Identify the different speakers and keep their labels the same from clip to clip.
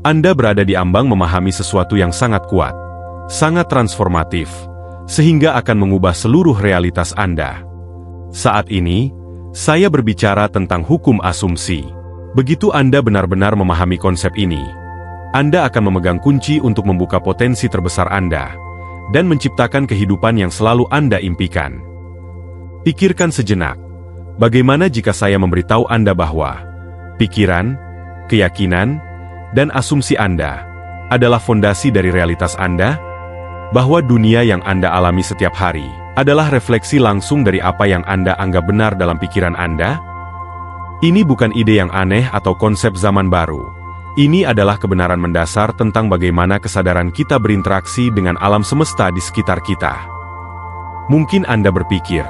Speaker 1: Anda berada di ambang memahami sesuatu yang sangat kuat, sangat transformatif, sehingga akan mengubah seluruh realitas Anda. Saat ini, saya berbicara tentang hukum asumsi. Begitu Anda benar-benar memahami konsep ini, Anda akan memegang kunci untuk membuka potensi terbesar Anda dan menciptakan kehidupan yang selalu Anda impikan. Pikirkan sejenak, bagaimana jika saya memberitahu Anda bahwa pikiran, keyakinan, dan asumsi Anda adalah fondasi dari realitas Anda? Bahwa dunia yang Anda alami setiap hari adalah refleksi langsung dari apa yang Anda anggap benar dalam pikiran Anda? Ini bukan ide yang aneh atau konsep zaman baru. Ini adalah kebenaran mendasar tentang bagaimana kesadaran kita berinteraksi dengan alam semesta di sekitar kita. Mungkin Anda berpikir,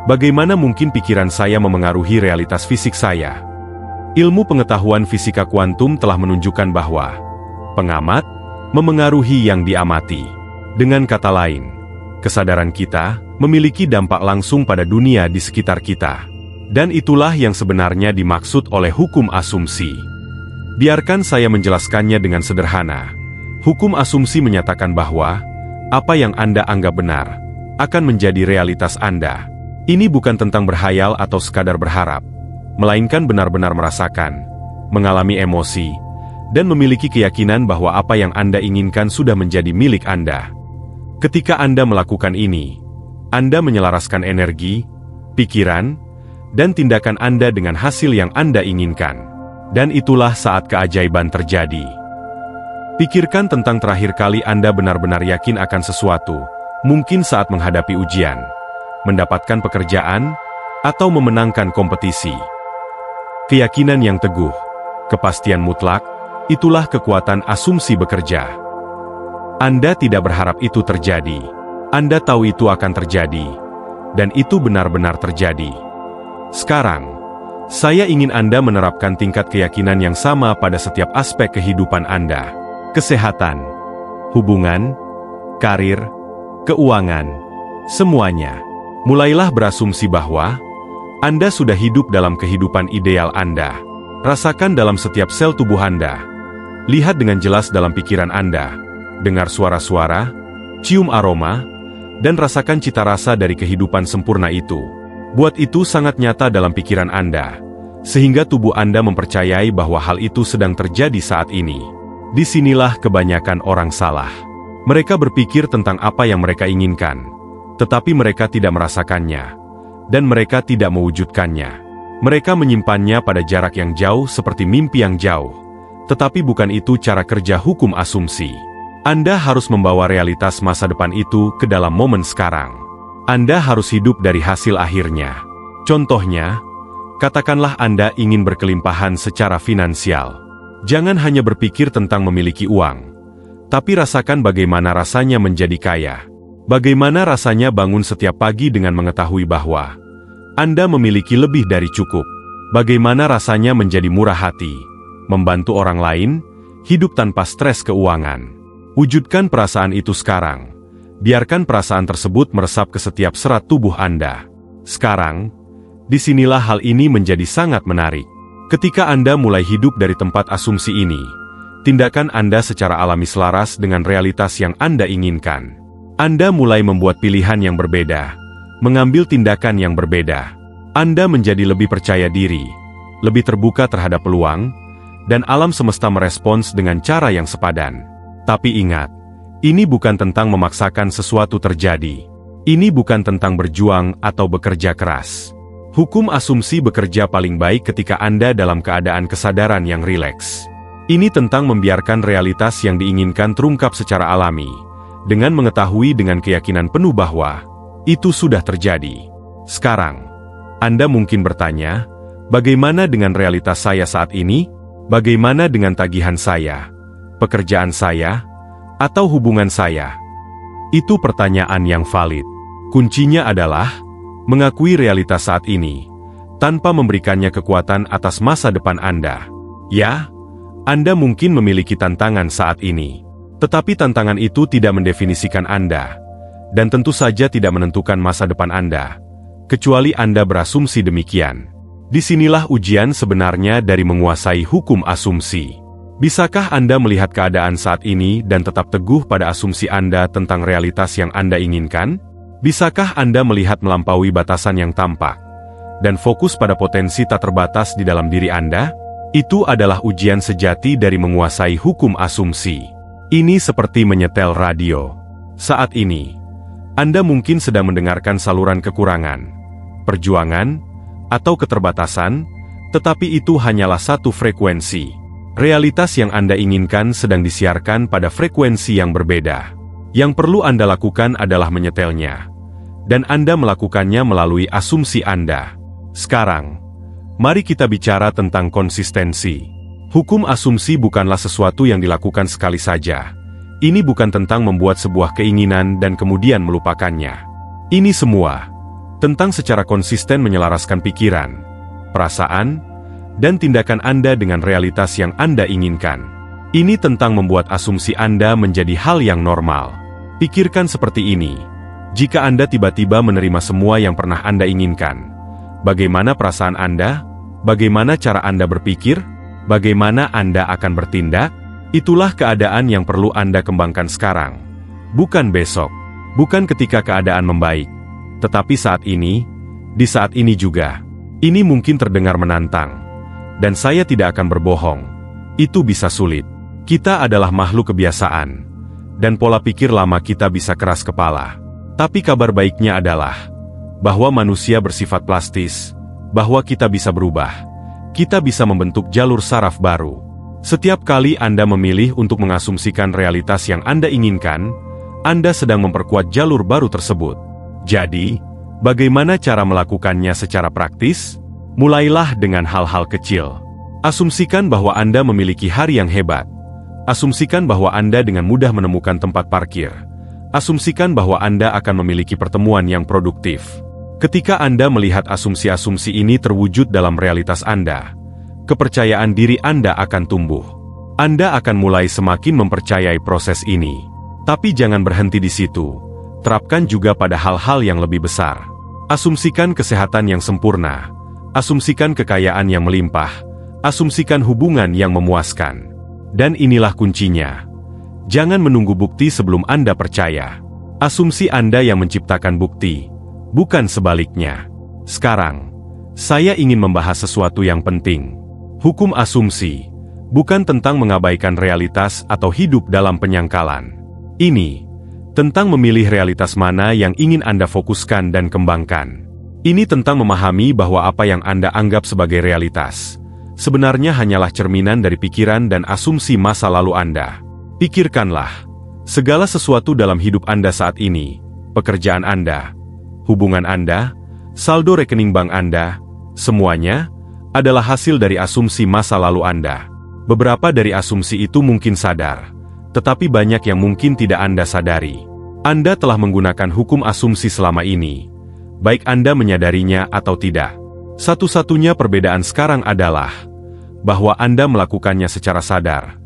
Speaker 1: bagaimana mungkin pikiran saya memengaruhi realitas fisik saya? Ilmu pengetahuan fisika kuantum telah menunjukkan bahwa pengamat memengaruhi yang diamati. Dengan kata lain, kesadaran kita memiliki dampak langsung pada dunia di sekitar kita. Dan itulah yang sebenarnya dimaksud oleh hukum asumsi. Biarkan saya menjelaskannya dengan sederhana. Hukum asumsi menyatakan bahwa apa yang Anda anggap benar akan menjadi realitas Anda. Ini bukan tentang berhayal atau sekadar berharap, melainkan benar-benar merasakan, mengalami emosi, dan memiliki keyakinan bahwa apa yang Anda inginkan sudah menjadi milik Anda. Ketika Anda melakukan ini, Anda menyelaraskan energi, pikiran, dan tindakan Anda dengan hasil yang Anda inginkan. Dan itulah saat keajaiban terjadi. Pikirkan tentang terakhir kali Anda benar-benar yakin akan sesuatu, mungkin saat menghadapi ujian, mendapatkan pekerjaan, atau memenangkan kompetisi. Keyakinan yang teguh, kepastian mutlak, itulah kekuatan asumsi bekerja. Anda tidak berharap itu terjadi. Anda tahu itu akan terjadi. Dan itu benar-benar terjadi. Sekarang, saya ingin Anda menerapkan tingkat keyakinan yang sama pada setiap aspek kehidupan Anda. Kesehatan, hubungan, karir, keuangan, semuanya. Mulailah berasumsi bahwa Anda sudah hidup dalam kehidupan ideal Anda. Rasakan dalam setiap sel tubuh Anda. Lihat dengan jelas dalam pikiran Anda. Dengar suara-suara, cium aroma, dan rasakan cita rasa dari kehidupan sempurna itu. Buat itu sangat nyata dalam pikiran Anda, sehingga tubuh Anda mempercayai bahwa hal itu sedang terjadi saat ini. Disinilah kebanyakan orang salah. Mereka berpikir tentang apa yang mereka inginkan, tetapi mereka tidak merasakannya. Dan mereka tidak mewujudkannya. Mereka menyimpannya pada jarak yang jauh seperti mimpi yang jauh. Tetapi bukan itu cara kerja hukum asumsi. Anda harus membawa realitas masa depan itu ke dalam momen sekarang. Anda harus hidup dari hasil akhirnya. Contohnya, katakanlah Anda ingin berkelimpahan secara finansial. Jangan hanya berpikir tentang memiliki uang, tapi rasakan bagaimana rasanya menjadi kaya. Bagaimana rasanya bangun setiap pagi dengan mengetahui bahwa Anda memiliki lebih dari cukup. Bagaimana rasanya menjadi murah hati, membantu orang lain, hidup tanpa stres keuangan. Wujudkan perasaan itu sekarang. Biarkan perasaan tersebut meresap ke setiap serat tubuh Anda. Sekarang, disinilah hal ini menjadi sangat menarik. Ketika Anda mulai hidup dari tempat asumsi ini, tindakan Anda secara alami selaras dengan realitas yang Anda inginkan. Anda mulai membuat pilihan yang berbeda, mengambil tindakan yang berbeda. Anda menjadi lebih percaya diri, lebih terbuka terhadap peluang, dan alam semesta merespons dengan cara yang sepadan. Tapi ingat, ini bukan tentang memaksakan sesuatu terjadi. Ini bukan tentang berjuang atau bekerja keras. Hukum asumsi bekerja paling baik ketika Anda dalam keadaan kesadaran yang rileks. Ini tentang membiarkan realitas yang diinginkan terungkap secara alami, dengan mengetahui dengan keyakinan penuh bahwa itu sudah terjadi. Sekarang, Anda mungkin bertanya, bagaimana dengan realitas saya saat ini? Bagaimana dengan tagihan saya, pekerjaan saya, atau hubungan saya? Itu pertanyaan yang valid. Kuncinya adalah mengakui realitas saat ini, tanpa memberikannya kekuatan atas masa depan Anda. Ya, Anda mungkin memiliki tantangan saat ini. Tetapi tantangan itu tidak mendefinisikan Anda, dan tentu saja tidak menentukan masa depan Anda, kecuali Anda berasumsi demikian. Disinilah ujian sebenarnya dari menguasai hukum asumsi. Bisakah Anda melihat keadaan saat ini dan tetap teguh pada asumsi Anda tentang realitas yang Anda inginkan? Bisakah Anda melihat melampaui batasan yang tampak dan fokus pada potensi tak terbatas di dalam diri Anda? Itu adalah ujian sejati dari menguasai hukum asumsi. Ini seperti menyetel radio. Saat ini, Anda mungkin sedang mendengarkan saluran kekurangan, perjuangan, atau keterbatasan, tetapi itu hanyalah satu frekuensi. Realitas yang Anda inginkan sedang disiarkan pada frekuensi yang berbeda. Yang perlu Anda lakukan adalah menyetelnya, dan Anda melakukannya melalui asumsi Anda. Sekarang, mari kita bicara tentang konsistensi. Hukum asumsi bukanlah sesuatu yang dilakukan sekali saja. Ini bukan tentang membuat sebuah keinginan dan kemudian melupakannya. Ini semua tentang secara konsisten menyelaraskan pikiran, perasaan, dan tindakan Anda dengan realitas yang Anda inginkan. Ini tentang membuat asumsi Anda menjadi hal yang normal. Pikirkan seperti ini. Jika Anda tiba-tiba menerima semua yang pernah Anda inginkan, bagaimana perasaan Anda? Bagaimana cara Anda berpikir? Bagaimana Anda akan bertindak? Itulah keadaan yang perlu Anda kembangkan sekarang. Bukan besok. Bukan ketika keadaan membaik. Tetapi saat ini, di saat ini juga. Ini mungkin terdengar menantang. Dan saya tidak akan berbohong. Itu bisa sulit. Kita adalah makhluk kebiasaan. Dan pola pikir lama kita bisa keras kepala. Tapi kabar baiknya adalah bahwa manusia bersifat plastis, bahwa kita bisa berubah. Kita bisa membentuk jalur saraf baru. Setiap kali Anda memilih untuk mengasumsikan realitas yang Anda inginkan, Anda sedang memperkuat jalur baru tersebut. Jadi, bagaimana cara melakukannya secara praktis? Mulailah dengan hal-hal kecil. Asumsikan bahwa Anda memiliki hari yang hebat. Asumsikan bahwa Anda dengan mudah menemukan tempat parkir. Asumsikan bahwa Anda akan memiliki pertemuan yang produktif. Ketika Anda melihat asumsi-asumsi ini terwujud dalam realitas Anda, kepercayaan diri Anda akan tumbuh. Anda akan mulai semakin mempercayai proses ini. Tapi jangan berhenti di situ. Terapkan juga pada hal-hal yang lebih besar. Asumsikan kesehatan yang sempurna. Asumsikan kekayaan yang melimpah. Asumsikan hubungan yang memuaskan. Dan inilah kuncinya. Jangan menunggu bukti sebelum Anda percaya. Asumsi Anda yang menciptakan bukti, bukan sebaliknya. Sekarang, saya ingin membahas sesuatu yang penting. Hukum asumsi bukan tentang mengabaikan realitas atau hidup dalam penyangkalan. Ini tentang memilih realitas mana yang ingin Anda fokuskan dan kembangkan. Ini tentang memahami bahwa apa yang Anda anggap sebagai realitas sebenarnya hanyalah cerminan dari pikiran dan asumsi masa lalu Anda. Pikirkanlah, segala sesuatu dalam hidup Anda saat ini, pekerjaan Anda, hubungan Anda, saldo rekening bank Anda, semuanya adalah hasil dari asumsi masa lalu Anda. Beberapa dari asumsi itu mungkin sadar, tetapi banyak yang mungkin tidak Anda sadari. Anda telah menggunakan hukum asumsi selama ini, baik Anda menyadarinya atau tidak. Satu-satunya perbedaan sekarang adalah bahwa Anda melakukannya secara sadar,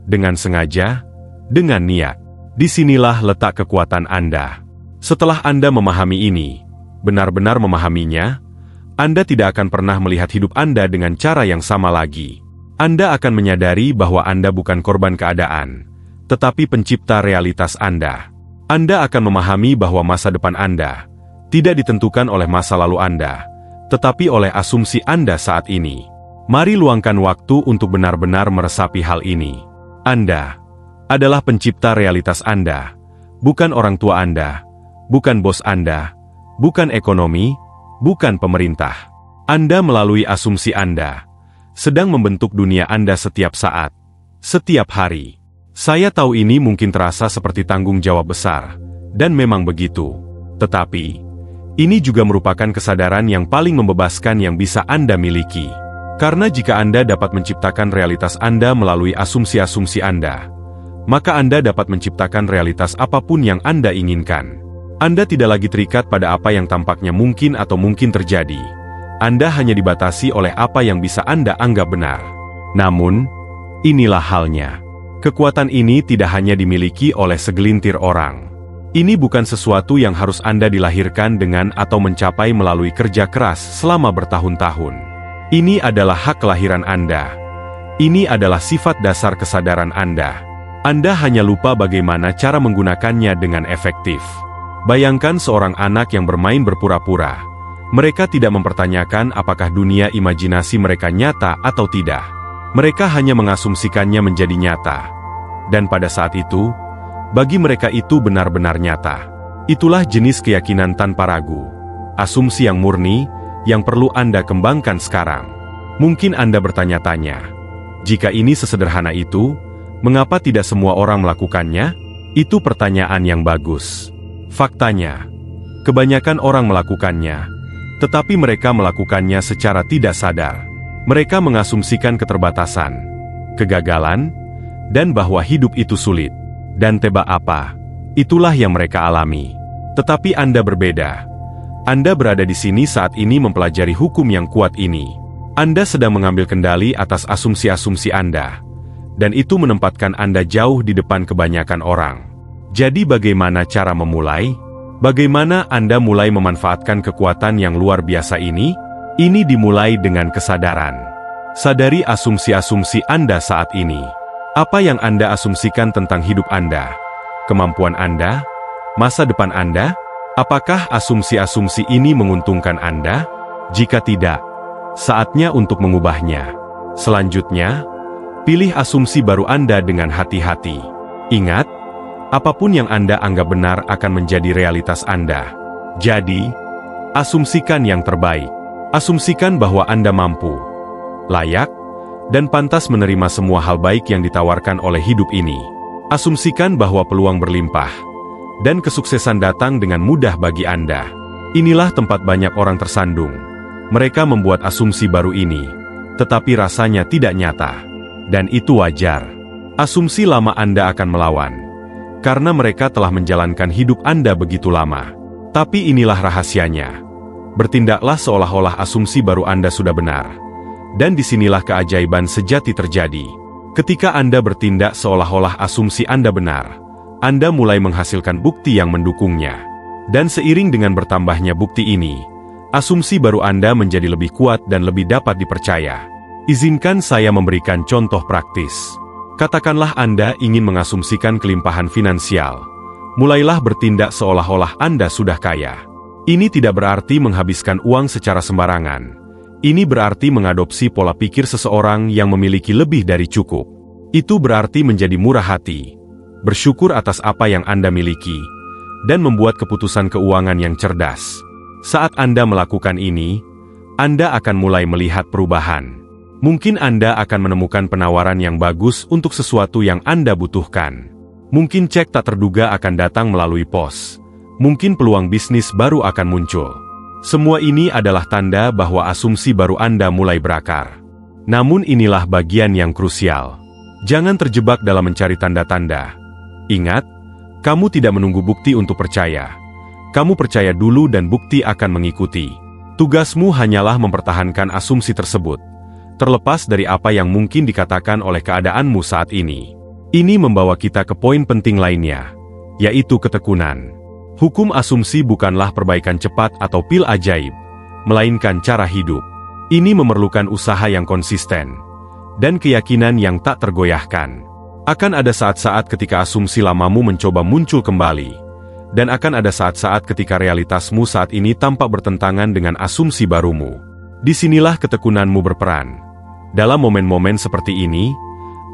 Speaker 1: dengan sengaja, dengan niat. Disinilah letak kekuatan Anda. Setelah Anda memahami ini, benar-benar memahaminya, Anda tidak akan pernah melihat hidup Anda dengan cara yang sama lagi. Anda akan menyadari bahwa Anda bukan korban keadaan, tetapi pencipta realitas Anda. Anda akan memahami bahwa masa depan Anda tidak ditentukan oleh masa lalu Anda, tetapi oleh asumsi Anda saat ini. Mari luangkan waktu untuk benar-benar meresapi hal ini. Anda adalah pencipta realitas Anda, bukan orang tua Anda, bukan bos Anda, bukan ekonomi, bukan pemerintah. Anda melalui asumsi Anda sedang membentuk dunia Anda setiap saat, setiap hari. Saya tahu ini mungkin terasa seperti tanggung jawab besar, dan memang begitu. Tetapi, ini juga merupakan kesadaran yang paling membebaskan yang bisa Anda miliki. Karena jika Anda dapat menciptakan realitas Anda melalui asumsi-asumsi Anda, maka Anda dapat menciptakan realitas apapun yang Anda inginkan. Anda tidak lagi terikat pada apa yang tampaknya mungkin atau mungkin terjadi. Anda hanya dibatasi oleh apa yang bisa Anda anggap benar. Namun, inilah halnya. Kekuatan ini tidak hanya dimiliki oleh segelintir orang. Ini bukan sesuatu yang harus Anda dilahirkan dengan atau mencapai melalui kerja keras selama bertahun-tahun. Ini adalah hak kelahiran Anda. Ini adalah sifat dasar kesadaran Anda. Anda hanya lupa bagaimana cara menggunakannya dengan efektif. Bayangkan seorang anak yang bermain berpura-pura. Mereka tidak mempertanyakan apakah dunia imajinasi mereka nyata atau tidak. Mereka hanya mengasumsikannya menjadi nyata. Dan pada saat itu, bagi mereka itu benar-benar nyata. Itulah jenis keyakinan tanpa ragu. Asumsi yang murni, yang perlu Anda kembangkan sekarang. Mungkin Anda bertanya-tanya, jika ini sesederhana itu, mengapa tidak semua orang melakukannya? Itu pertanyaan yang bagus. Faktanya, kebanyakan orang melakukannya, tetapi mereka melakukannya secara tidak sadar. Mereka mengasumsikan keterbatasan, kegagalan, dan bahwa hidup itu sulit. Dan tebak apa? Itulah yang mereka alami. Tetapi Anda berbeda. Anda berada di sini saat ini mempelajari hukum yang kuat ini. Anda sedang mengambil kendali atas asumsi-asumsi Anda. Dan itu menempatkan Anda jauh di depan kebanyakan orang. Jadi bagaimana cara memulai? Bagaimana Anda mulai memanfaatkan kekuatan yang luar biasa ini? Ini dimulai dengan kesadaran. Sadari asumsi-asumsi Anda saat ini. Apa yang Anda asumsikan tentang hidup Anda? Kemampuan Anda? Masa depan Anda? Apakah asumsi-asumsi ini menguntungkan Anda? Jika tidak, saatnya untuk mengubahnya. Selanjutnya, pilih asumsi baru Anda dengan hati-hati. Ingat, apapun yang Anda anggap benar akan menjadi realitas Anda. Jadi, asumsikan yang terbaik. Asumsikan bahwa Anda mampu, layak, dan pantas menerima semua hal baik yang ditawarkan oleh hidup ini. Asumsikan bahwa peluang berlimpah, dan kesuksesan datang dengan mudah bagi Anda. Inilah tempat banyak orang tersandung. Mereka membuat asumsi baru ini, tetapi rasanya tidak nyata. Dan itu wajar. Asumsi lama Anda akan melawan, karena mereka telah menjalankan hidup Anda begitu lama. Tapi inilah rahasianya. Bertindaklah seolah-olah asumsi baru Anda sudah benar. Dan disinilah keajaiban sejati terjadi. Ketika Anda bertindak seolah-olah asumsi Anda benar, Anda mulai menghasilkan bukti yang mendukungnya. Dan seiring dengan bertambahnya bukti ini, asumsi baru Anda menjadi lebih kuat dan lebih dapat dipercaya. Izinkan saya memberikan contoh praktis. Katakanlah Anda ingin mengasumsikan kelimpahan finansial. Mulailah bertindak seolah-olah Anda sudah kaya. Ini tidak berarti menghabiskan uang secara sembarangan. Ini berarti mengadopsi pola pikir seseorang yang memiliki lebih dari cukup. Itu berarti menjadi murah hati, bersyukur atas apa yang Anda miliki, dan membuat keputusan keuangan yang cerdas. Saat Anda melakukan ini, Anda akan mulai melihat perubahan. Mungkin Anda akan menemukan penawaran yang bagus untuk sesuatu yang Anda butuhkan. Mungkin cek tak terduga akan datang melalui pos. Mungkin peluang bisnis baru akan muncul. Semua ini adalah tanda bahwa asumsi baru Anda mulai berakar. Namun inilah bagian yang krusial. Jangan terjebak dalam mencari tanda-tanda. Ingat, kamu tidak menunggu bukti untuk percaya. Kamu percaya dulu dan bukti akan mengikuti. Tugasmu hanyalah mempertahankan asumsi tersebut, terlepas dari apa yang mungkin dikatakan oleh keadaanmu saat ini. Ini membawa kita ke poin penting lainnya, yaitu ketekunan. Hukum asumsi bukanlah perbaikan cepat atau pil ajaib, melainkan cara hidup. Ini memerlukan usaha yang konsisten, dan keyakinan yang tak tergoyahkan. Akan ada saat-saat ketika asumsi lamamu mencoba muncul kembali, dan akan ada saat-saat ketika realitasmu saat ini tampak bertentangan dengan asumsi barumu. Disinilah ketekunanmu berperan. Dalam momen-momen seperti ini,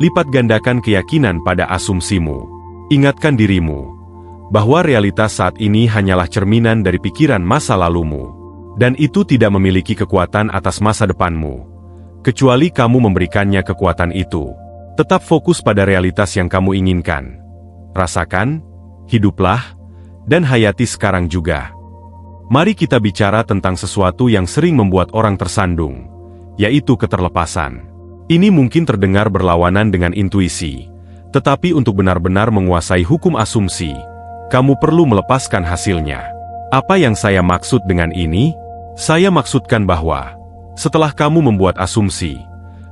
Speaker 1: lipat gandakan keyakinan pada asumsimu. Ingatkan dirimu bahwa realitas saat ini hanyalah cerminan dari pikiran masa lalumu, dan itu tidak memiliki kekuatan atas masa depanmu, kecuali kamu memberikannya kekuatan itu. Tetap fokus pada realitas yang kamu inginkan. Rasakan, hiduplah, dan hayati sekarang juga. Mari kita bicara tentang sesuatu yang sering membuat orang tersandung, yaitu keterlepasan. Ini mungkin terdengar berlawanan dengan intuisi, tetapi untuk benar-benar menguasai hukum asumsi, kamu perlu melepaskan hasilnya. Apa yang saya maksud dengan ini? Saya maksudkan bahwa, setelah kamu membuat asumsi,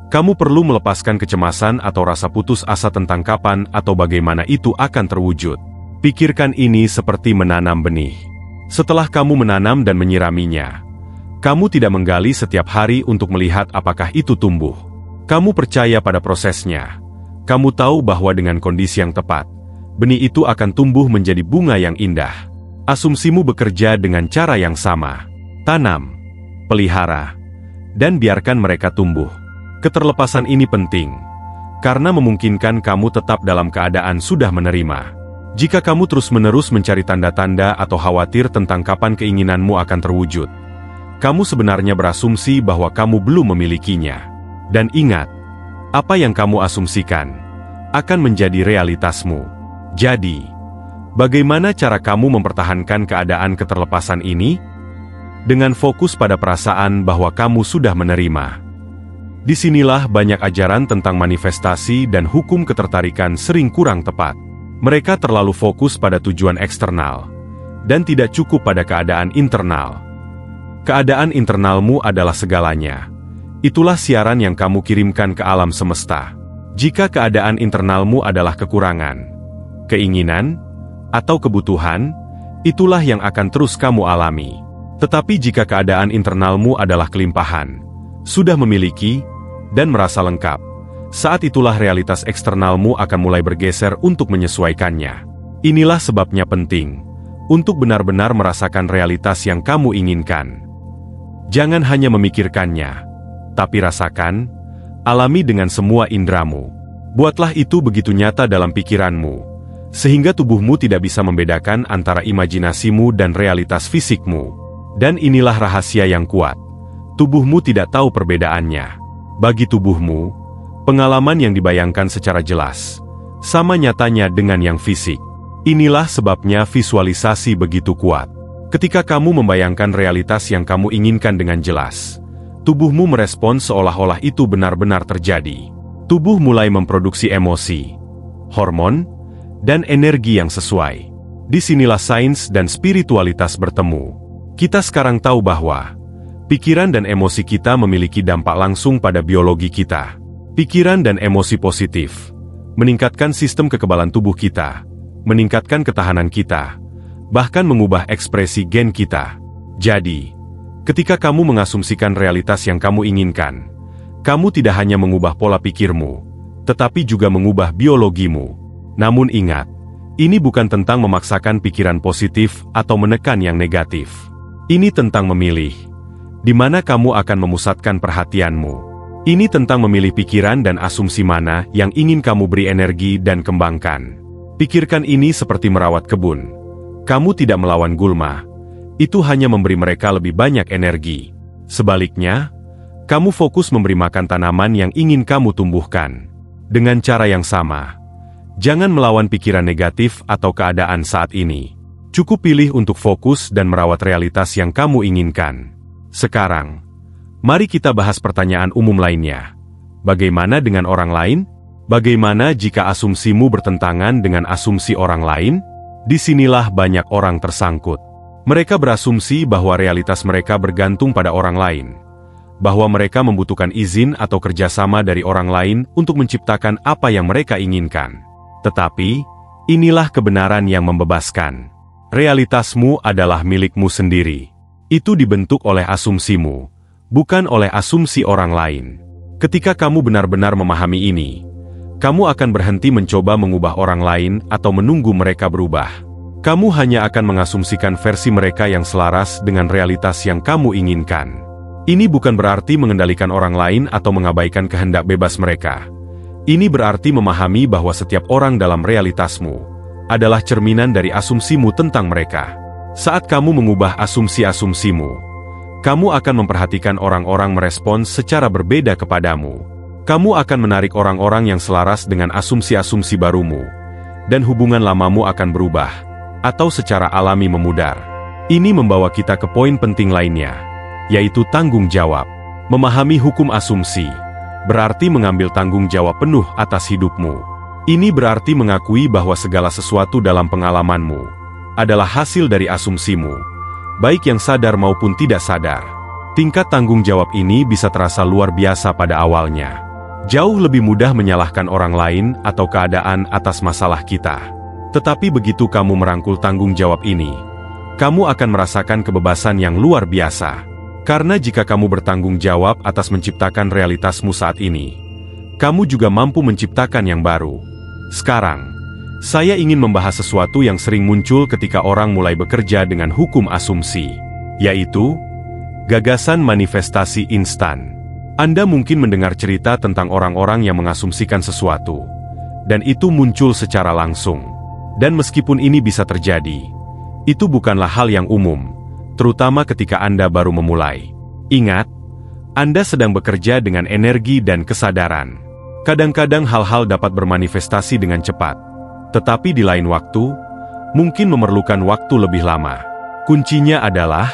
Speaker 1: kamu perlu melepaskan kecemasan atau rasa putus asa tentang kapan atau bagaimana itu akan terwujud. Pikirkan ini seperti menanam benih. Setelah kamu menanam dan menyiraminya, kamu tidak menggali setiap hari untuk melihat apakah itu tumbuh. Kamu percaya pada prosesnya. Kamu tahu bahwa dengan kondisi yang tepat, benih itu akan tumbuh menjadi bunga yang indah. Asumsimu bekerja dengan cara yang sama. Tanam, pelihara, dan biarkan mereka tumbuh. Keterlepasan ini penting, karena memungkinkan kamu tetap dalam keadaan sudah menerima. Jika kamu terus-menerus mencari tanda-tanda atau khawatir tentang kapan keinginanmu akan terwujud, kamu sebenarnya berasumsi bahwa kamu belum memilikinya. Dan ingat, apa yang kamu asumsikan akan menjadi realitasmu. Jadi, bagaimana cara kamu mempertahankan keadaan keterlepasan ini? Dengan fokus pada perasaan bahwa kamu sudah menerima. Disinilah banyak ajaran tentang manifestasi dan hukum ketertarikan sering kurang tepat. Mereka terlalu fokus pada tujuan eksternal, dan tidak cukup pada keadaan internal. Keadaan internalmu adalah segalanya. Itulah siaran yang kamu kirimkan ke alam semesta. Jika keadaan internalmu adalah kekurangan, keinginan, atau kebutuhan, itulah yang akan terus kamu alami. Tetapi jika keadaan internalmu adalah kelimpahan, sudah memiliki, dan merasa lengkap, saat itulah realitas eksternalmu akan mulai bergeser untuk menyesuaikannya. Inilah sebabnya penting untuk benar-benar merasakan realitas yang kamu inginkan. Jangan hanya memikirkannya, tapi rasakan, alami dengan semua indramu. Buatlah itu begitu nyata dalam pikiranmu, sehingga tubuhmu tidak bisa membedakan antara imajinasimu dan realitas fisikmu. Dan inilah rahasia yang kuat. Tubuhmu tidak tahu perbedaannya. Bagi tubuhmu, pengalaman yang dibayangkan secara jelas sama nyatanya dengan yang fisik. Inilah sebabnya visualisasi begitu kuat. Ketika kamu membayangkan realitas yang kamu inginkan dengan jelas, tubuhmu merespons seolah-olah itu benar-benar terjadi. Tubuh mulai memproduksi emosi, hormon, dan energi yang sesuai. Disinilah sains dan spiritualitas bertemu. Kita sekarang tahu bahwa pikiran dan emosi kita memiliki dampak langsung pada biologi kita. Pikiran dan emosi positif meningkatkan sistem kekebalan tubuh kita, meningkatkan ketahanan kita, bahkan mengubah ekspresi gen kita. Jadi, ketika kamu mengasumsikan realitas yang kamu inginkan, kamu tidak hanya mengubah pola pikirmu, tetapi juga mengubah biologimu. Namun ingat, ini bukan tentang memaksakan pikiran positif atau menekan yang negatif. Ini tentang memilih di mana kamu akan memusatkan perhatianmu. Ini tentang memilih pikiran dan asumsi mana yang ingin kamu beri energi dan kembangkan. Pikirkan ini seperti merawat kebun. Kamu tidak melawan gulma. Itu hanya memberi mereka lebih banyak energi. Sebaliknya, kamu fokus memberi makan tanaman yang ingin kamu tumbuhkan. Dengan cara yang sama, jangan melawan pikiran negatif atau keadaan saat ini. Cukup pilih untuk fokus dan merawat realitas yang kamu inginkan. Sekarang, mari kita bahas pertanyaan umum lainnya. Bagaimana dengan orang lain? Bagaimana jika asumsimu bertentangan dengan asumsi orang lain? Disinilah banyak orang tersangkut. Mereka berasumsi bahwa realitas mereka bergantung pada orang lain, bahwa mereka membutuhkan izin atau kerjasama dari orang lain untuk menciptakan apa yang mereka inginkan. Tetapi, inilah kebenaran yang membebaskan. Realitasmu adalah milikmu sendiri. Itu dibentuk oleh asumsimu, bukan oleh asumsi orang lain. Ketika kamu benar-benar memahami ini, kamu akan berhenti mencoba mengubah orang lain atau menunggu mereka berubah. Kamu hanya akan mengasumsikan versi mereka yang selaras dengan realitas yang kamu inginkan. Ini bukan berarti mengendalikan orang lain atau mengabaikan kehendak bebas mereka. Ini berarti memahami bahwa setiap orang dalam realitasmu adalah cerminan dari asumsimu tentang mereka. Saat kamu mengubah asumsi-asumsimu, kamu akan memperhatikan orang-orang merespons secara berbeda kepadamu. Kamu akan menarik orang-orang yang selaras dengan asumsi-asumsi barumu, dan hubungan lamamu akan berubah, atau secara alami memudar. Ini membawa kita ke poin penting lainnya, yaitu tanggung jawab. Memahami hukum asumsi berarti mengambil tanggung jawab penuh atas hidupmu. Ini berarti mengakui bahwa segala sesuatu dalam pengalamanmu adalah hasil dari asumsimu, baik yang sadar maupun tidak sadar. Tingkat tanggung jawab ini bisa terasa luar biasa pada awalnya. Jauh lebih mudah menyalahkan orang lain atau keadaan atas masalah kita. Tetapi begitu kamu merangkul tanggung jawab ini, kamu akan merasakan kebebasan yang luar biasa. Karena jika kamu bertanggung jawab atas menciptakan realitasmu saat ini, kamu juga mampu menciptakan yang baru. Sekarang, saya ingin membahas sesuatu yang sering muncul ketika orang mulai bekerja dengan hukum asumsi, yaitu gagasan manifestasi instan. Anda mungkin mendengar cerita tentang orang-orang yang mengasumsikan sesuatu, dan itu muncul secara langsung. Dan meskipun ini bisa terjadi, itu bukanlah hal yang umum, terutama ketika Anda baru memulai. Ingat, Anda sedang bekerja dengan energi dan kesadaran. Kadang-kadang hal-hal dapat bermanifestasi dengan cepat, tetapi di lain waktu, mungkin memerlukan waktu lebih lama. Kuncinya adalah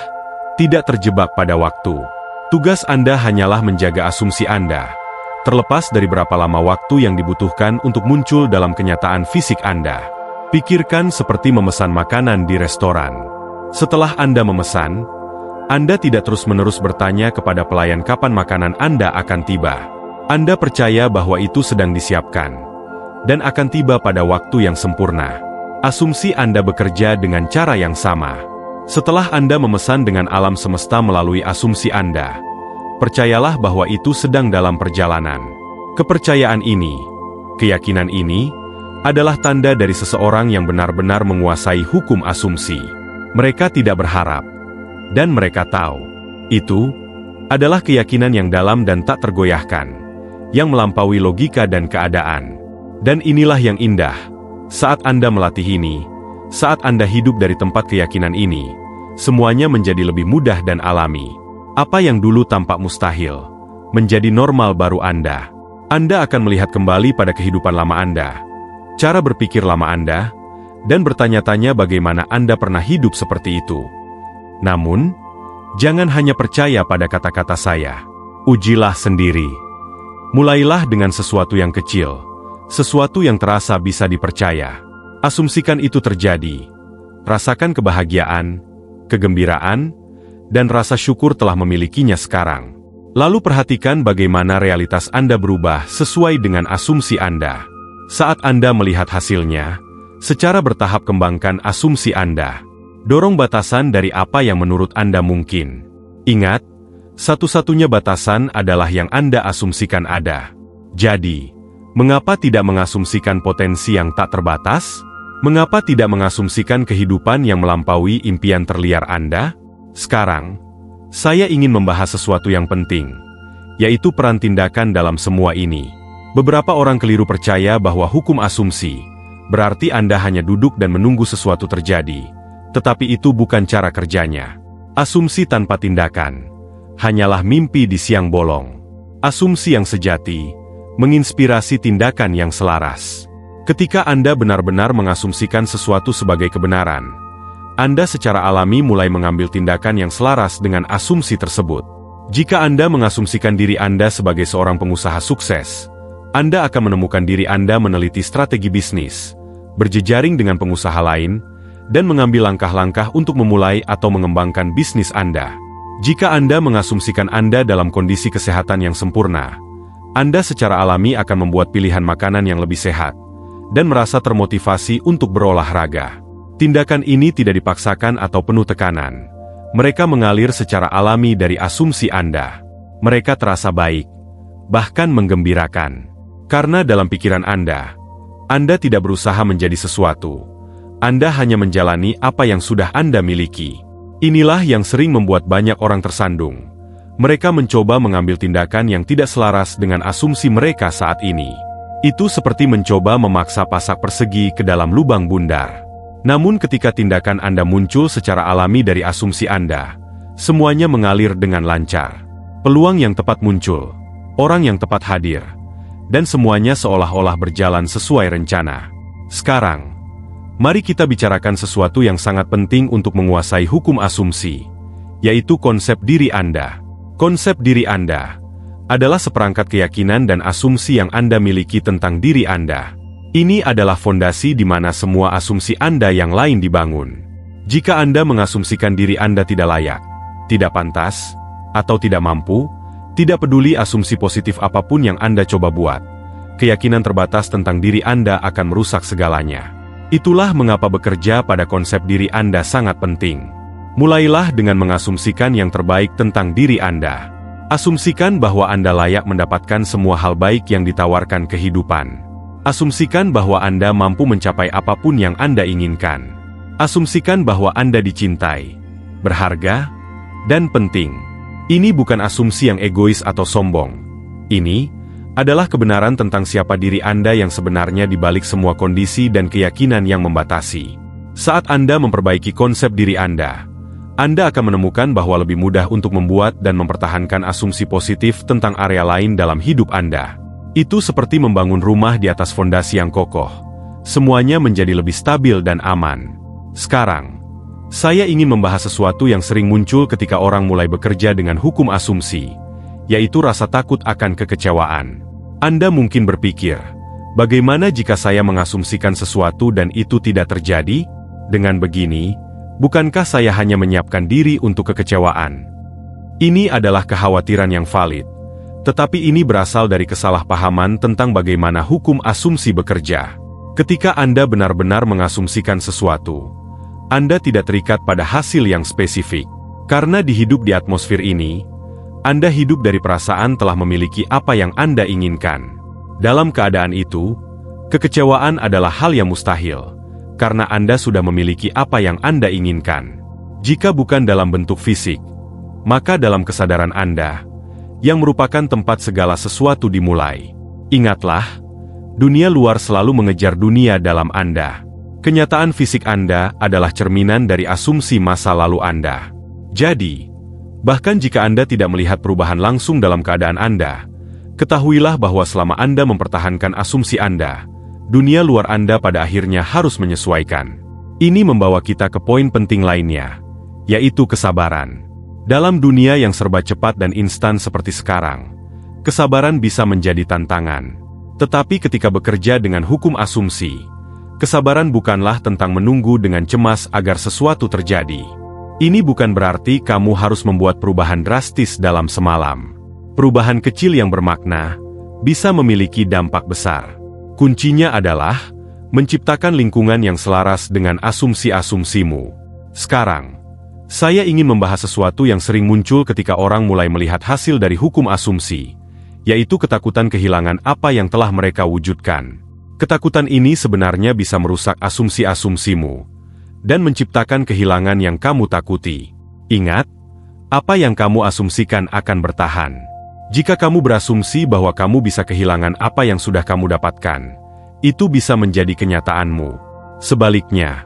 Speaker 1: tidak terjebak pada waktu. Tugas Anda hanyalah menjaga asumsi Anda, terlepas dari berapa lama waktu yang dibutuhkan untuk muncul dalam kenyataan fisik Anda. Pikirkan seperti memesan makanan di restoran. Setelah Anda memesan, Anda tidak terus-menerus bertanya kepada pelayan kapan makanan Anda akan tiba. Anda percaya bahwa itu sedang disiapkan, dan akan tiba pada waktu yang sempurna. Asumsi Anda bekerja dengan cara yang sama. Setelah Anda memesan dengan alam semesta melalui asumsi Anda, percayalah bahwa itu sedang dalam perjalanan. Kepercayaan ini, keyakinan ini, adalah tanda dari seseorang yang benar-benar menguasai hukum asumsi. Mereka tidak berharap, dan mereka tahu. Itu adalah keyakinan yang dalam dan tak tergoyahkan, yang melampaui logika dan keadaan. Dan inilah yang indah, saat Anda melatih ini, saat Anda hidup dari tempat keyakinan ini, semuanya menjadi lebih mudah dan alami. Apa yang dulu tampak mustahil, menjadi normal baru Anda. Anda akan melihat kembali pada kehidupan lama Anda, cara berpikir lama Anda, dan bertanya-tanya bagaimana Anda pernah hidup seperti itu. Namun, jangan hanya percaya pada kata-kata saya. Ujilah sendiri. Mulailah dengan sesuatu yang kecil, sesuatu yang terasa bisa dipercaya. Asumsikan itu terjadi. Rasakan kebahagiaan, kegembiraan, dan rasa syukur telah memilikinya sekarang. Lalu perhatikan bagaimana realitas Anda berubah sesuai dengan asumsi Anda. Saat Anda melihat hasilnya, secara bertahap kembangkan asumsi Anda. Dorong batasan dari apa yang menurut Anda mungkin. Ingat, satu-satunya batasan adalah yang Anda asumsikan ada. Jadi, mengapa tidak mengasumsikan potensi yang tak terbatas? Mengapa tidak mengasumsikan kehidupan yang melampaui impian terliar Anda? Sekarang, saya ingin membahas sesuatu yang penting, yaitu peran tindakan dalam semua ini. Beberapa orang keliru percaya bahwa hukum asumsi berarti Anda hanya duduk dan menunggu sesuatu terjadi, tetapi itu bukan cara kerjanya. Asumsi tanpa tindakan hanyalah mimpi di siang bolong. Asumsi yang sejati menginspirasi tindakan yang selaras. Ketika Anda benar-benar mengasumsikan sesuatu sebagai kebenaran, Anda secara alami mulai mengambil tindakan yang selaras dengan asumsi tersebut. Jika Anda mengasumsikan diri Anda sebagai seorang pengusaha sukses, Anda akan menemukan diri Anda meneliti strategi bisnis, berjejaring dengan pengusaha lain, dan mengambil langkah-langkah untuk memulai atau mengembangkan bisnis Anda. Jika Anda mengasumsikan Anda dalam kondisi kesehatan yang sempurna, Anda secara alami akan membuat pilihan makanan yang lebih sehat, dan merasa termotivasi untuk berolahraga. Tindakan ini tidak dipaksakan atau penuh tekanan. Mereka mengalir secara alami dari asumsi Anda. Mereka terasa baik, bahkan menggembirakan. Karena dalam pikiran Anda tidak berusaha menjadi sesuatu. Anda hanya menjalani apa yang sudah Anda miliki. Inilah yang sering membuat banyak orang tersandung. Mereka mencoba mengambil tindakan yang tidak selaras dengan asumsi mereka saat ini. Itu seperti mencoba memaksa pasak persegi ke dalam lubang bundar. Namun ketika tindakan Anda muncul secara alami dari asumsi Anda, semuanya mengalir dengan lancar. Peluang yang tepat muncul, orang yang tepat hadir, dan semuanya seolah-olah berjalan sesuai rencana. Sekarang, mari kita bicarakan sesuatu yang sangat penting untuk menguasai hukum asumsi, yaitu konsep diri Anda. Konsep diri Anda adalah seperangkat keyakinan dan asumsi yang Anda miliki tentang diri Anda. Ini adalah fondasi di mana semua asumsi Anda yang lain dibangun. Jika Anda mengasumsikan diri Anda tidak layak, tidak pantas, atau tidak mampu, tidak peduli asumsi positif apapun yang Anda coba buat, keyakinan terbatas tentang diri Anda akan merusak segalanya. Itulah mengapa bekerja pada konsep diri Anda sangat penting. Mulailah dengan mengasumsikan yang terbaik tentang diri Anda. Asumsikan bahwa Anda layak mendapatkan semua hal baik yang ditawarkan kehidupan. Asumsikan bahwa Anda mampu mencapai apapun yang Anda inginkan. Asumsikan bahwa Anda dicintai, berharga, dan penting. Ini bukan asumsi yang egois atau sombong. Ini adalah kebenaran tentang siapa diri Anda yang sebenarnya di balik semua kondisi dan keyakinan yang membatasi. Saat Anda memperbaiki konsep diri Anda akan menemukan bahwa lebih mudah untuk membuat dan mempertahankan asumsi positif tentang area lain dalam hidup Anda. Itu seperti membangun rumah di atas fondasi yang kokoh. Semuanya menjadi lebih stabil dan aman. Sekarang, saya ingin membahas sesuatu yang sering muncul ketika orang mulai bekerja dengan hukum asumsi, yaitu rasa takut akan kekecewaan. Anda mungkin berpikir, bagaimana jika saya mengasumsikan sesuatu dan itu tidak terjadi? Dengan begini, bukankah saya hanya menyiapkan diri untuk kekecewaan? Ini adalah kekhawatiran yang valid, tetapi ini berasal dari kesalahpahaman tentang bagaimana hukum asumsi bekerja. Ketika Anda benar-benar mengasumsikan sesuatu, Anda tidak terikat pada hasil yang spesifik. Karena hidup di atmosfer ini, Anda hidup dari perasaan telah memiliki apa yang Anda inginkan. Dalam keadaan itu, kekecewaan adalah hal yang mustahil, karena Anda sudah memiliki apa yang Anda inginkan. Jika bukan dalam bentuk fisik, maka dalam kesadaran Anda, yang merupakan tempat segala sesuatu dimulai. Ingatlah, dunia luar selalu mengejar dunia dalam Anda. Kenyataan fisik Anda adalah cerminan dari asumsi masa lalu Anda. Jadi, bahkan jika Anda tidak melihat perubahan langsung dalam keadaan Anda, ketahuilah bahwa selama Anda mempertahankan asumsi Anda, dunia luar Anda pada akhirnya harus menyesuaikan. Ini membawa kita ke poin penting lainnya, yaitu kesabaran. Dalam dunia yang serba cepat dan instan seperti sekarang, kesabaran bisa menjadi tantangan. Tetapi ketika bekerja dengan hukum asumsi, kesabaran bukanlah tentang menunggu dengan cemas agar sesuatu terjadi. Ini bukan berarti kamu harus membuat perubahan drastis dalam semalam. Perubahan kecil yang bermakna bisa memiliki dampak besar. Kuncinya adalah menciptakan lingkungan yang selaras dengan asumsi-asumsimu. Sekarang, saya ingin membahas sesuatu yang sering muncul ketika orang mulai melihat hasil dari hukum asumsi, yaitu ketakutan kehilangan apa yang telah mereka wujudkan. Ketakutan ini sebenarnya bisa merusak asumsi-asumsimu dan menciptakan kehilangan yang kamu takuti. Ingat, apa yang kamu asumsikan akan bertahan. Jika kamu berasumsi bahwa kamu bisa kehilangan apa yang sudah kamu dapatkan, itu bisa menjadi kenyataanmu. Sebaliknya,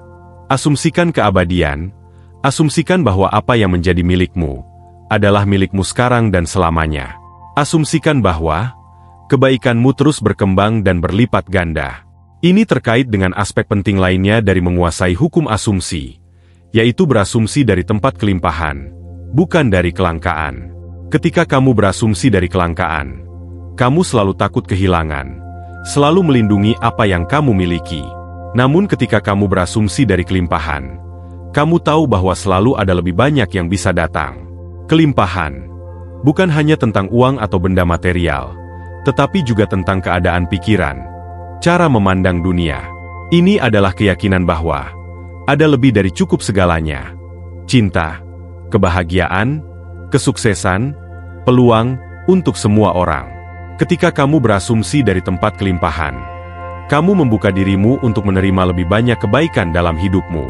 Speaker 1: asumsikan keabadian, asumsikan bahwa apa yang menjadi milikmu adalah milikmu sekarang dan selamanya. Asumsikan bahwa kebaikanmu terus berkembang dan berlipat ganda. Ini terkait dengan aspek penting lainnya dari menguasai hukum asumsi, yaitu berasumsi dari tempat kelimpahan, bukan dari kelangkaan. Ketika kamu berasumsi dari kelangkaan, kamu selalu takut kehilangan, selalu melindungi apa yang kamu miliki. Namun ketika kamu berasumsi dari kelimpahan, kamu tahu bahwa selalu ada lebih banyak yang bisa datang. Kelimpahan bukan hanya tentang uang atau benda material, tetapi juga tentang keadaan pikiran, cara memandang dunia. Ini adalah keyakinan bahwa ada lebih dari cukup segalanya. Cinta, kebahagiaan, kesuksesan, peluang untuk semua orang. Ketika kamu berasumsi dari tempat kelimpahan, kamu membuka dirimu untuk menerima lebih banyak kebaikan dalam hidupmu.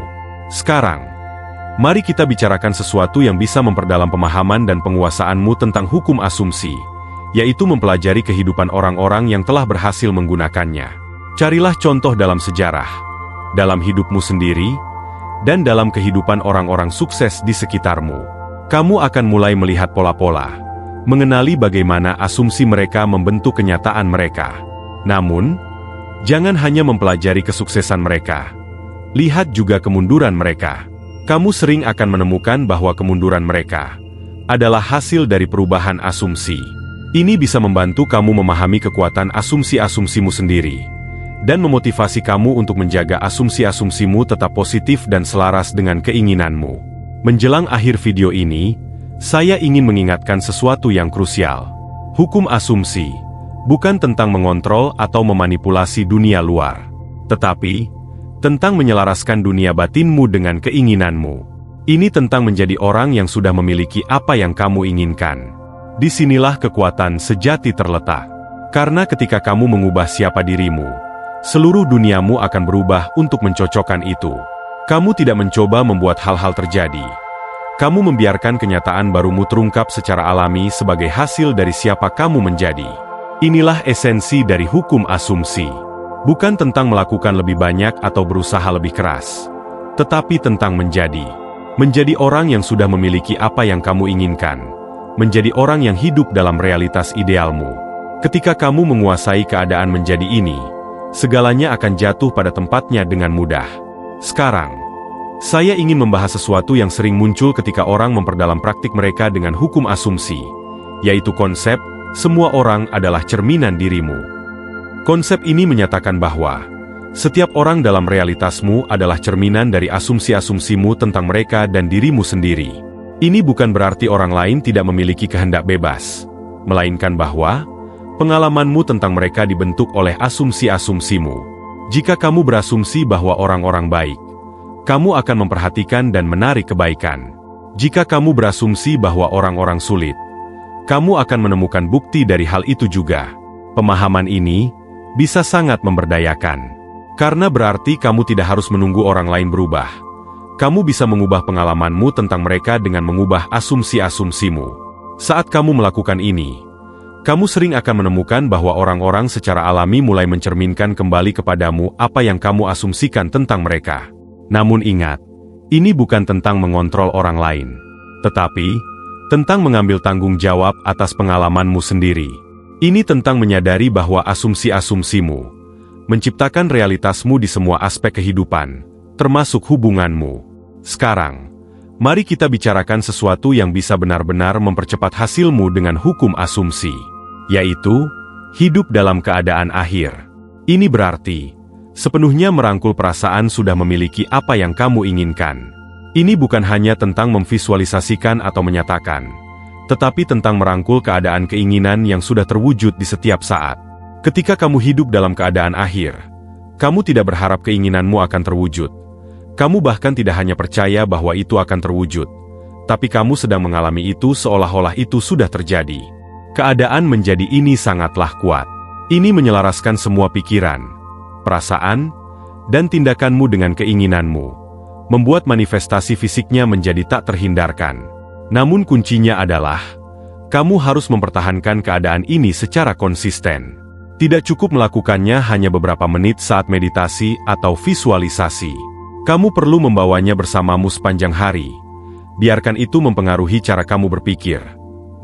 Speaker 1: Sekarang, mari kita bicarakan sesuatu yang bisa memperdalam pemahaman dan penguasaanmu tentang hukum asumsi, yaitu mempelajari kehidupan orang-orang yang telah berhasil menggunakannya. Carilah contoh dalam sejarah, dalam hidupmu sendiri, dan dalam kehidupan orang-orang sukses di sekitarmu. Kamu akan mulai melihat pola-pola, mengenali bagaimana asumsi mereka membentuk kenyataan mereka. Namun, jangan hanya mempelajari kesuksesan mereka. Lihat juga kemunduran mereka. Kamu sering akan menemukan bahwa kemunduran mereka adalah hasil dari perubahan asumsi. Ini bisa membantu kamu memahami kekuatan asumsi-asumsimu sendiri, dan memotivasi kamu untuk menjaga asumsi-asumsimu tetap positif dan selaras dengan keinginanmu. Menjelang akhir video ini, saya ingin mengingatkan sesuatu yang krusial. Hukum asumsi bukan tentang mengontrol atau memanipulasi dunia luar, tetapi tentang menyelaraskan dunia batinmu dengan keinginanmu. Ini tentang menjadi orang yang sudah memiliki apa yang kamu inginkan. Disinilah kekuatan sejati terletak. Karena ketika kamu mengubah siapa dirimu, seluruh duniamu akan berubah untuk mencocokkan itu. Kamu tidak mencoba membuat hal-hal terjadi. Kamu membiarkan kenyataan barumu terungkap secara alami sebagai hasil dari siapa kamu menjadi. Inilah esensi dari hukum asumsi. Bukan tentang melakukan lebih banyak atau berusaha lebih keras, tetapi tentang menjadi. Menjadi orang yang sudah memiliki apa yang kamu inginkan. Menjadi orang yang hidup dalam realitas idealmu. Ketika kamu menguasai keadaan menjadi ini, segalanya akan jatuh pada tempatnya dengan mudah. Sekarang, saya ingin membahas sesuatu yang sering muncul ketika orang memperdalam praktik mereka dengan hukum asumsi, yaitu konsep, semua orang adalah cerminan dirimu. Konsep ini menyatakan bahwa, setiap orang dalam realitasmu adalah cerminan dari asumsi-asumsimu tentang mereka dan dirimu sendiri. Ini bukan berarti orang lain tidak memiliki kehendak bebas, melainkan bahwa, pengalamanmu tentang mereka dibentuk oleh asumsi-asumsimu. Jika kamu berasumsi bahwa orang-orang baik, kamu akan memperhatikan dan menarik kebaikan. Jika kamu berasumsi bahwa orang-orang sulit, kamu akan menemukan bukti dari hal itu juga. Pemahaman ini bisa sangat memberdayakan. Karena berarti kamu tidak harus menunggu orang lain berubah. Kamu bisa mengubah pengalamanmu tentang mereka dengan mengubah asumsi-asumsimu. Saat kamu melakukan ini, kamu sering akan menemukan bahwa orang-orang secara alami mulai mencerminkan kembali kepadamu apa yang kamu asumsikan tentang mereka. Namun ingat, ini bukan tentang mengontrol orang lain, tetapi tentang mengambil tanggung jawab atas pengalamanmu sendiri. Ini tentang menyadari bahwa asumsi-asumsimu menciptakan realitasmu di semua aspek kehidupan, termasuk hubunganmu. Sekarang, mari kita bicarakan sesuatu yang bisa benar-benar mempercepat hasilmu dengan hukum asumsi, yaitu hidup dalam keadaan akhir. Ini berarti sepenuhnya merangkul perasaan sudah memiliki apa yang kamu inginkan. Ini bukan hanya tentang memvisualisasikan atau menyatakan, tetapi tentang merangkul keadaan keinginan yang sudah terwujud di setiap saat. Ketika kamu hidup dalam keadaan akhir, kamu tidak berharap keinginanmu akan terwujud. Kamu bahkan tidak hanya percaya bahwa itu akan terwujud, tapi kamu sedang mengalami itu seolah-olah itu sudah terjadi. Keadaan menjadi ini sangatlah kuat. Ini menyelaraskan semua pikiran, perasaan, dan tindakanmu dengan keinginanmu, membuat manifestasi fisiknya menjadi tak terhindarkan. Namun kuncinya adalah, kamu harus mempertahankan keadaan ini secara konsisten. Tidak cukup melakukannya hanya beberapa menit saat meditasi atau visualisasi. Kamu perlu membawanya bersamamu sepanjang hari. Biarkan itu mempengaruhi cara kamu berpikir,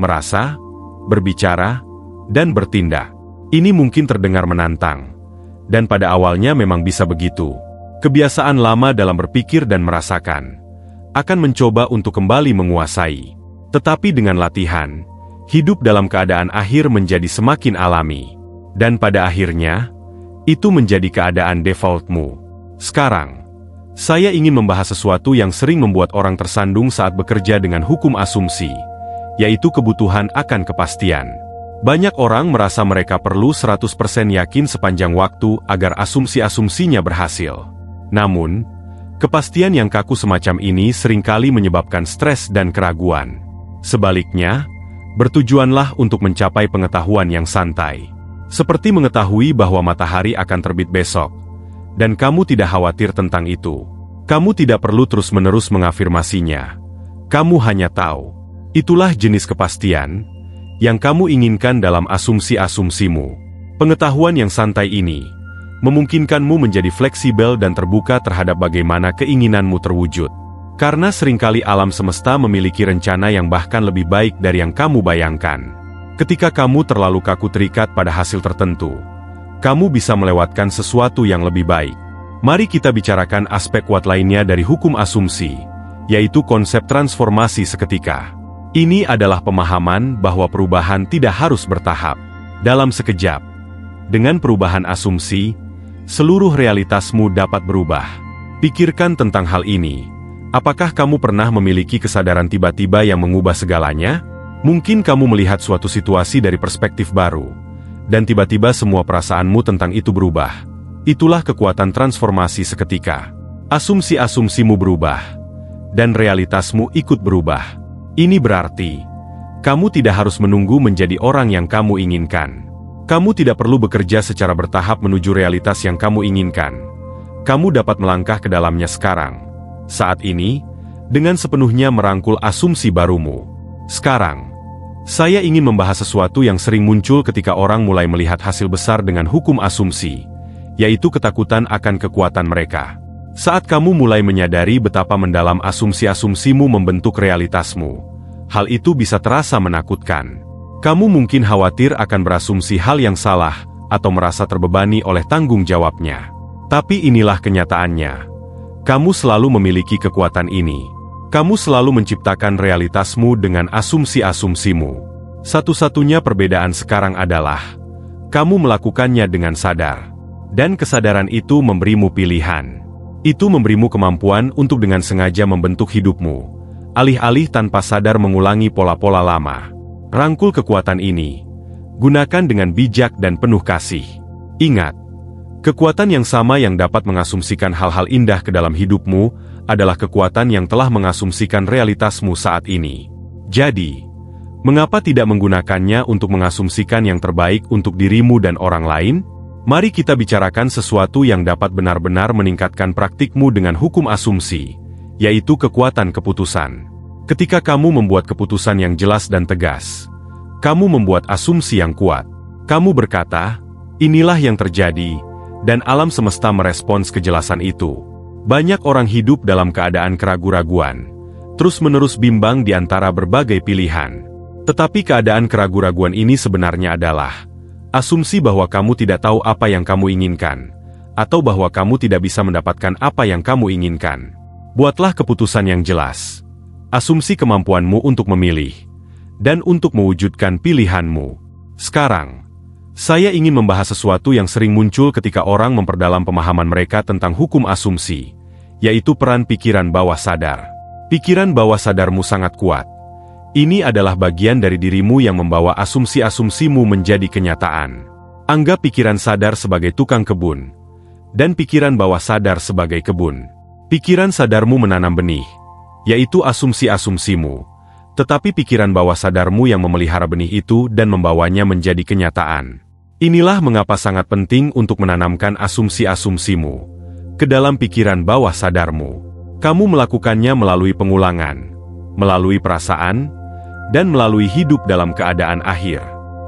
Speaker 1: merasa, berbicara, dan bertindak. Ini mungkin terdengar menantang, dan pada awalnya memang bisa begitu. Kebiasaan lama dalam berpikir dan merasakan akan mencoba untuk kembali menguasai. Tetapi dengan latihan, hidup dalam keadaan akhir menjadi semakin alami. Dan pada akhirnya, itu menjadi keadaan defaultmu. Sekarang, saya ingin membahas sesuatu yang sering membuat orang tersandung saat bekerja dengan hukum asumsi, yaitu kebutuhan akan kepastian. Banyak orang merasa mereka perlu 100% yakin sepanjang waktu agar asumsi-asumsinya berhasil. Namun, kepastian yang kaku semacam ini seringkali menyebabkan stres dan keraguan. Sebaliknya, bertujuanlah untuk mencapai pengetahuan yang santai. Seperti mengetahui bahwa matahari akan terbit besok, dan kamu tidak khawatir tentang itu. Kamu tidak perlu terus-menerus mengafirmasinya. Kamu hanya tahu. Itulah jenis kepastian yang kamu inginkan dalam asumsi-asumsimu. Pengetahuan yang santai ini memungkinkanmu menjadi fleksibel dan terbuka terhadap bagaimana keinginanmu terwujud. Karena seringkali alam semesta memiliki rencana yang bahkan lebih baik dari yang kamu bayangkan. Ketika kamu terlalu kaku terikat pada hasil tertentu, kamu bisa melewatkan sesuatu yang lebih baik. Mari kita bicarakan aspek kuat lainnya dari hukum asumsi, yaitu konsep transformasi seketika. Ini adalah pemahaman bahwa perubahan tidak harus bertahap. Dalam sekejap, dengan perubahan asumsi, seluruh realitasmu dapat berubah. Pikirkan tentang hal ini. Apakah kamu pernah memiliki kesadaran tiba-tiba yang mengubah segalanya? Mungkin kamu melihat suatu situasi dari perspektif baru, dan tiba-tiba semua perasaanmu tentang itu berubah. Itulah kekuatan transformasi seketika. Asumsi-asumsimu berubah, dan realitasmu ikut berubah. Ini berarti, Kamu tidak harus menunggu menjadi orang yang kamu inginkan. Kamu tidak perlu bekerja secara bertahap menuju realitas yang kamu inginkan. Kamu dapat melangkah ke dalamnya sekarang. Saat ini, dengan sepenuhnya merangkul asumsi barumu. Sekarang, saya ingin membahas sesuatu yang sering muncul ketika orang mulai melihat hasil besar dengan hukum asumsi, yaitu ketakutan akan kekuatan mereka. Saat kamu mulai menyadari betapa mendalam asumsi-asumsimu membentuk realitasmu, hal itu bisa terasa menakutkan. Kamu mungkin khawatir akan berasumsi hal yang salah atau merasa terbebani oleh tanggung jawabnya. Tapi inilah kenyataannya. Kamu selalu memiliki kekuatan ini. Kamu selalu menciptakan realitasmu dengan asumsi-asumsimu. Satu-satunya perbedaan sekarang adalah, kamu melakukannya dengan sadar. Dan kesadaran itu memberimu pilihan. Itu memberimu kemampuan untuk dengan sengaja membentuk hidupmu, alih-alih tanpa sadar mengulangi pola-pola lama. Rangkul kekuatan ini. Gunakan dengan bijak dan penuh kasih. Ingat, kekuatan yang sama yang dapat mengasumsikan hal-hal indah ke dalam hidupmu adalah kekuatan yang telah mengasumsikan realitasmu saat ini. Jadi, mengapa tidak menggunakannya untuk mengasumsikan yang terbaik untuk dirimu dan orang lain? Mari kita bicarakan sesuatu yang dapat benar-benar meningkatkan praktikmu dengan hukum asumsi, yaitu kekuatan keputusan. Ketika kamu membuat keputusan yang jelas dan tegas, kamu membuat asumsi yang kuat. Kamu berkata, inilah yang terjadi, dan alam semesta merespons kejelasan itu. Banyak orang hidup dalam keadaan keraguan-raguan, terus-menerus bimbang di antara berbagai pilihan. Tetapi keadaan keraguan-raguan ini sebenarnya adalah asumsi bahwa kamu tidak tahu apa yang kamu inginkan, atau bahwa kamu tidak bisa mendapatkan apa yang kamu inginkan. Buatlah keputusan yang jelas. Asumsi kemampuanmu untuk memilih, dan untuk mewujudkan pilihanmu. Sekarang, saya ingin membahas sesuatu yang sering muncul ketika orang memperdalam pemahaman mereka tentang hukum asumsi, yaitu peran pikiran bawah sadar. Pikiran bawah sadarmu sangat kuat. Ini adalah bagian dari dirimu yang membawa asumsi-asumsimu menjadi kenyataan. Anggap pikiran sadar sebagai tukang kebun, dan pikiran bawah sadar sebagai kebun. Pikiran sadarmu menanam benih, yaitu asumsi-asumsimu, tetapi pikiran bawah sadarmu yang memelihara benih itu dan membawanya menjadi kenyataan. Inilah mengapa sangat penting untuk menanamkan asumsi-asumsimu ke dalam pikiran bawah sadarmu. Kamu melakukannya melalui pengulangan, melalui perasaan, dan melalui hidup dalam keadaan akhir.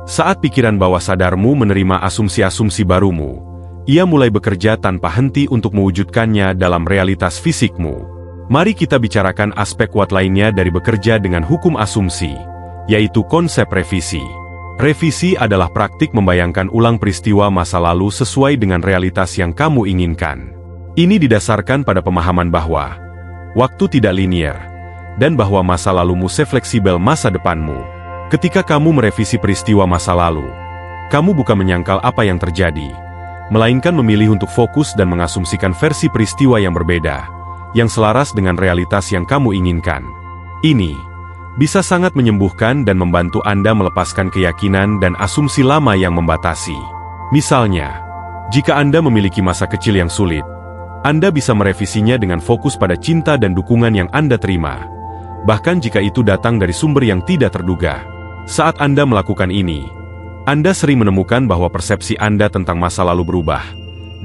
Speaker 1: Saat pikiran bawah sadarmu menerima asumsi-asumsi barumu, ia mulai bekerja tanpa henti untuk mewujudkannya dalam realitas fisikmu. Mari kita bicarakan aspek kuat lainnya dari bekerja dengan hukum asumsi, yaitu konsep revisi. Revisi adalah praktik membayangkan ulang peristiwa masa lalu sesuai dengan realitas yang kamu inginkan. Ini didasarkan pada pemahaman bahwa waktu tidak linier, dan bahwa masa lalumu sefleksibel masa depanmu. Ketika kamu merevisi peristiwa masa lalu, kamu bukan menyangkal apa yang terjadi, melainkan memilih untuk fokus dan mengasumsikan versi peristiwa yang berbeda, yang selaras dengan realitas yang kamu inginkan. Ini bisa sangat menyembuhkan dan membantu Anda melepaskan keyakinan dan asumsi lama yang membatasi. Misalnya, jika Anda memiliki masa kecil yang sulit, Anda bisa merevisinya dengan fokus pada cinta dan dukungan yang Anda terima, bahkan jika itu datang dari sumber yang tidak terduga. Saat Anda melakukan ini, Anda sering menemukan bahwa persepsi Anda tentang masa lalu berubah,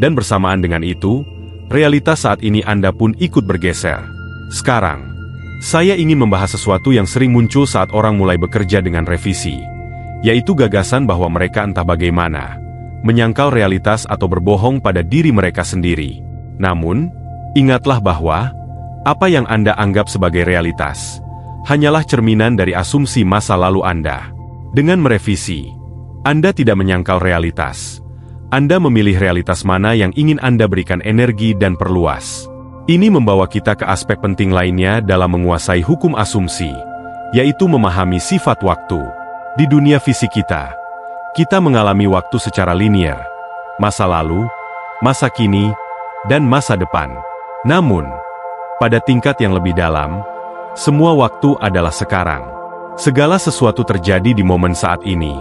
Speaker 1: dan bersamaan dengan itu, realitas saat ini Anda pun ikut bergeser. Sekarang, saya ingin membahas sesuatu yang sering muncul saat orang mulai bekerja dengan revisi, yaitu gagasan bahwa mereka entah bagaimana menyangkal realitas atau berbohong pada diri mereka sendiri. Namun, ingatlah bahwa apa yang Anda anggap sebagai realitas hanyalah cerminan dari asumsi masa lalu Anda. Dengan merevisi, Anda tidak menyangkal realitas. Anda memilih realitas mana yang ingin Anda berikan energi dan perluas. Ini membawa kita ke aspek penting lainnya dalam menguasai hukum asumsi, yaitu memahami sifat waktu. Di dunia fisik kita mengalami waktu secara linier, masa lalu, masa kini, dan masa depan. Namun, pada tingkat yang lebih dalam, semua waktu adalah sekarang. Segala sesuatu terjadi di momen saat ini,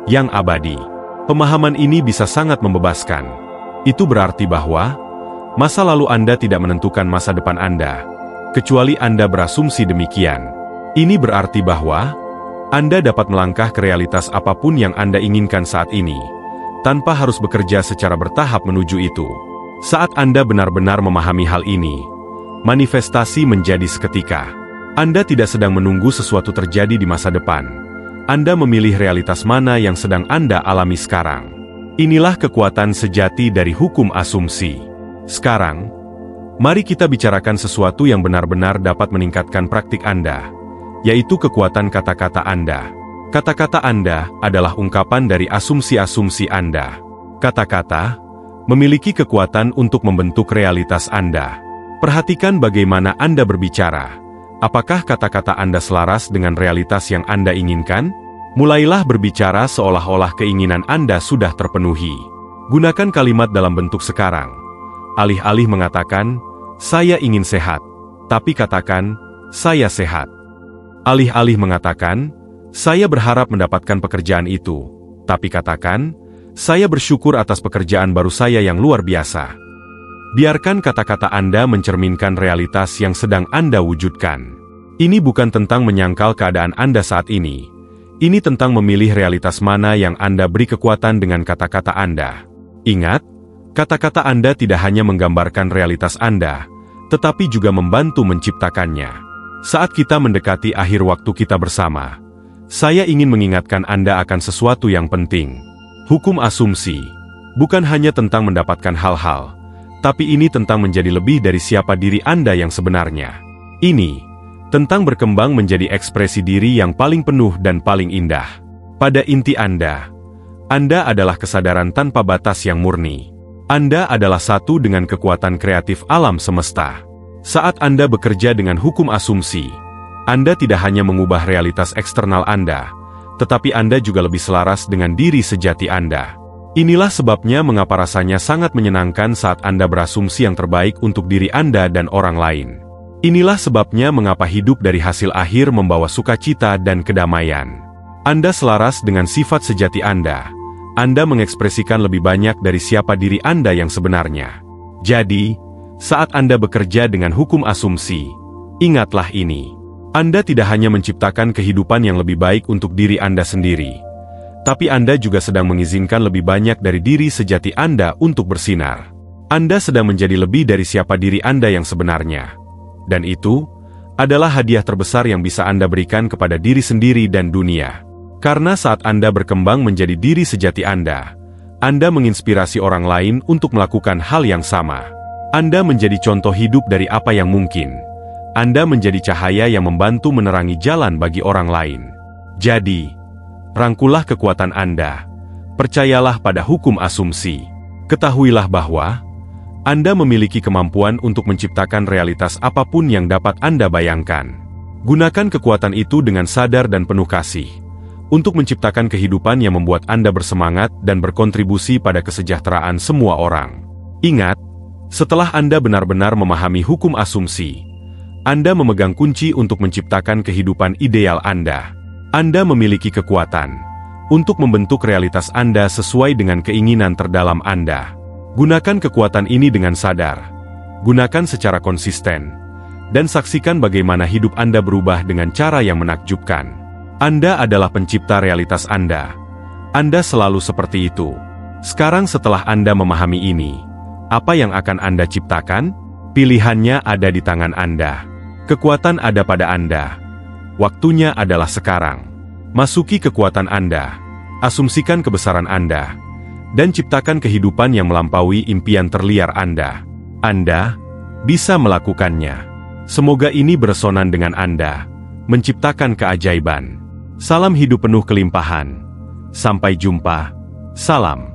Speaker 1: yang abadi. Pemahaman ini bisa sangat membebaskan. Itu berarti bahwa masa lalu Anda tidak menentukan masa depan Anda, kecuali Anda berasumsi demikian. Ini berarti bahwa Anda dapat melangkah ke realitas apapun yang Anda inginkan saat ini, tanpa harus bekerja secara bertahap menuju itu. Saat Anda benar-benar memahami hal ini, manifestasi menjadi seketika. Anda tidak sedang menunggu sesuatu terjadi di masa depan. Anda memilih realitas mana yang sedang Anda alami sekarang. Inilah kekuatan sejati dari hukum asumsi. Sekarang, mari kita bicarakan sesuatu yang benar-benar dapat meningkatkan praktik Anda, yaitu kekuatan kata-kata Anda. Kata-kata Anda adalah ungkapan dari asumsi-asumsi Anda. Kata-kata memiliki kekuatan untuk membentuk realitas Anda. Perhatikan bagaimana Anda berbicara. Apakah kata-kata Anda selaras dengan realitas yang Anda inginkan? Mulailah berbicara seolah-olah keinginan Anda sudah terpenuhi. Gunakan kalimat dalam bentuk sekarang. Alih-alih mengatakan, "Saya ingin sehat," tapi katakan, "Saya sehat." Alih-alih mengatakan, "Saya berharap mendapatkan pekerjaan itu," tapi katakan, "Saya bersyukur atas pekerjaan baru saya yang luar biasa." Biarkan kata-kata Anda mencerminkan realitas yang sedang Anda wujudkan. Ini bukan tentang menyangkal keadaan Anda saat ini. Ini tentang memilih realitas mana yang Anda beri kekuatan dengan kata-kata Anda. Ingat, kata-kata Anda tidak hanya menggambarkan realitas Anda, tetapi juga membantu menciptakannya. Saat kita mendekati akhir waktu kita bersama, saya ingin mengingatkan Anda akan sesuatu yang penting. Hukum asumsi bukan hanya tentang mendapatkan hal-hal, tapi ini tentang menjadi lebih dari siapa diri Anda yang sebenarnya. Ini tentang berkembang menjadi ekspresi diri yang paling penuh dan paling indah. Pada inti Anda adalah kesadaran tanpa batas yang murni. Anda adalah satu dengan kekuatan kreatif alam semesta. Saat Anda bekerja dengan hukum asumsi, Anda tidak hanya mengubah realitas eksternal Anda, tetapi Anda juga lebih selaras dengan diri sejati Anda. Inilah sebabnya mengapa rasanya sangat menyenangkan saat Anda berasumsi yang terbaik untuk diri Anda dan orang lain. Inilah sebabnya mengapa hidup dari hasil akhir membawa sukacita dan kedamaian. Anda selaras dengan sifat sejati Anda. Anda mengekspresikan lebih banyak dari siapa diri Anda yang sebenarnya. Jadi, saat Anda bekerja dengan hukum asumsi, ingatlah ini. Anda tidak hanya menciptakan kehidupan yang lebih baik untuk diri Anda sendiri, tapi Anda juga sedang mengizinkan lebih banyak dari diri sejati Anda untuk bersinar. Anda sedang menjadi lebih dari siapa diri Anda yang sebenarnya. Dan itu adalah hadiah terbesar yang bisa Anda berikan kepada diri sendiri dan dunia. Karena saat Anda berkembang menjadi diri sejati Anda menginspirasi orang lain untuk melakukan hal yang sama. Anda menjadi contoh hidup dari apa yang mungkin. Anda menjadi cahaya yang membantu menerangi jalan bagi orang lain. Jadi, rangkulah kekuatan Anda. Percayalah pada hukum asumsi. Ketahuilah bahwa Anda memiliki kemampuan untuk menciptakan realitas apapun yang dapat Anda bayangkan. Gunakan kekuatan itu dengan sadar dan penuh kasih, untuk menciptakan kehidupan yang membuat Anda bersemangat dan berkontribusi pada kesejahteraan semua orang. Ingat, setelah Anda benar-benar memahami hukum asumsi, Anda memegang kunci untuk menciptakan kehidupan ideal Anda. Anda memiliki kekuatan untuk membentuk realitas Anda sesuai dengan keinginan terdalam Anda. Gunakan kekuatan ini dengan sadar, gunakan secara konsisten, dan saksikan bagaimana hidup Anda berubah dengan cara yang menakjubkan. Anda adalah pencipta realitas Anda. Anda selalu seperti itu. Sekarang setelah Anda memahami ini, apa yang akan Anda ciptakan? Pilihannya ada di tangan Anda. Kekuatan ada pada Anda. Waktunya adalah sekarang. Masuki kekuatan Anda. Asumsikan kebesaran Anda. Dan ciptakan kehidupan yang melampaui impian terliar Anda. Anda bisa melakukannya. Semoga ini beresonan dengan Anda, menciptakan keajaiban. Salam hidup penuh kelimpahan. Sampai jumpa. Salam.